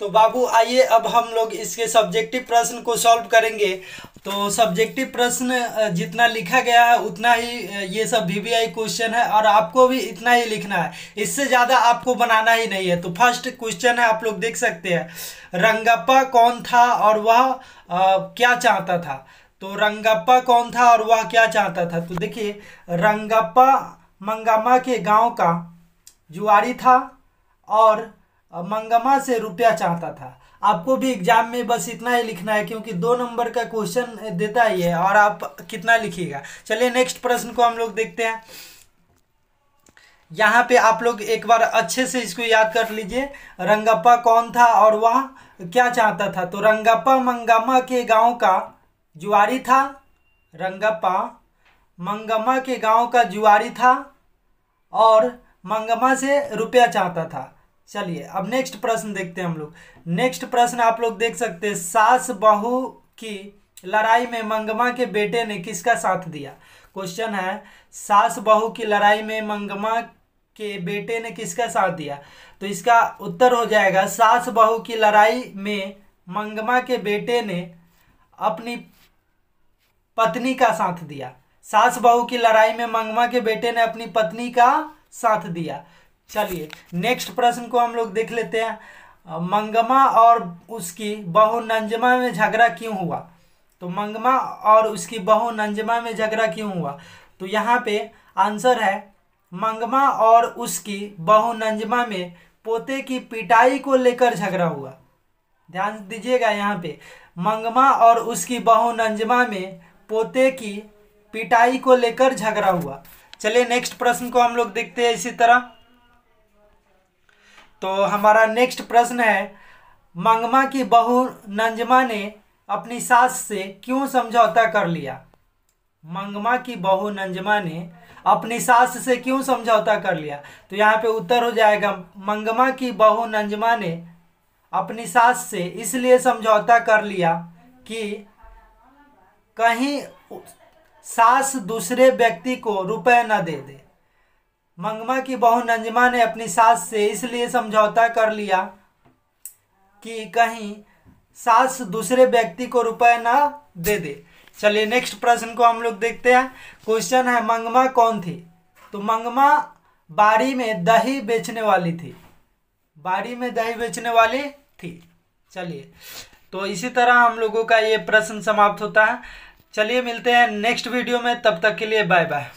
तो बाबू आइए अब हम लोग इसके सब्जेक्टिव प्रश्न को सॉल्व करेंगे। तो सब्जेक्टिव प्रश्न जितना लिखा गया है उतना ही ये सब वीवीआई क्वेश्चन है और आपको भी इतना ही लिखना है, इससे ज़्यादा आपको बनाना ही नहीं है। तो फर्स्ट क्वेश्चन है, आप लोग देख सकते हैं, रंगप्पा कौन था और वह क्या चाहता था। तो रंगप्पा कौन था और वह क्या चाहता था। तो देखिए, रंगप्पा मंगम्मा के गांव का जुआरी था और मंगम्मा से रुपया चाहता था। आपको भी एग्जाम में बस इतना ही लिखना है, क्योंकि 2 नंबर का क्वेश्चन देता ही है और आप कितना लिखिएगा। चलिए नेक्स्ट प्रश्न को हम लोग देखते हैं। यहाँ पे आप लोग एक बार अच्छे से इसको याद कर लीजिए, रंगप्पा कौन था और वह क्या चाहता था। तो रंगप्पा मंगम्मा के गांव का जुआरी था, रंगप्पा मंगम्मा के गांव का जुआरी था और मंगम्मा से रुपया चाहता था। चलिए अब नेक्स्ट प्रश्न देखते हैं हम लोग। नेक्स्ट प्रश्न आप लोग देख सकते हैं, सास बहू की लड़ाई में मंगम्मा के बेटे ने किसका साथ दिया। क्वेश्चन है, सास बहू की लड़ाई में मंगम्मा के बेटे ने किसका साथ दिया। तो इसका उत्तर हो जाएगा, सास बहू की लड़ाई में मंगम्मा के बेटे ने अपनी पत्नी का साथ दिया। सास बहू की लड़ाई में मंगम्मा के बेटे ने अपनी पत्नी का साथ दिया। चलिए नेक्स्ट प्रश्न को हम लोग देख लेते हैं, मंगम्मा और उसकी बहू नंजमा में झगड़ा क्यों हुआ। तो मंगम्मा और उसकी बहू नंजमा में झगड़ा क्यों हुआ। तो यहाँ पे आंसर है, मंगम्मा और उसकी बहू नंजमा में पोते की पिटाई को लेकर झगड़ा हुआ। ध्यान दीजिएगा, यहाँ पे मंगम्मा और उसकी बहू नंजमा में पोते की पिटाई को लेकर झगड़ा हुआ। चलिए नेक्स्ट प्रश्न को हम लोग देखते हैं इसी तरह। तो हमारा नेक्स्ट प्रश्न है, मंगम्मा की बहू नंजमा ने अपनी सास से क्यों समझौता कर लिया। मंगम्मा की बहू नंजमा ने अपनी सास से क्यों समझौता कर लिया। तो यहाँ पे उत्तर हो जाएगा, मंगम्मा की बहू नंजमा ने अपनी सास से इसलिए समझौता कर लिया कि कहीं सास दूसरे व्यक्ति को रुपए न दे दे। मंगम्मा की बहू नंजमा ने अपनी सास से इसलिए समझौता कर लिया कि कहीं सास दूसरे व्यक्ति को रुपए न दे दे। चलिए नेक्स्ट प्रश्न को हम लोग देखते हैं। क्वेश्चन है, मंगम्मा कौन थी। तो मंगम्मा बाड़ी में दही बेचने वाली थी, बाड़ी में दही बेचने वाली थी। चलिए तो इसी तरह हम लोगों का ये प्रश्न समाप्त होता है। चलिए मिलते हैं नेक्स्ट वीडियो में, तब तक के लिए बाय बाय।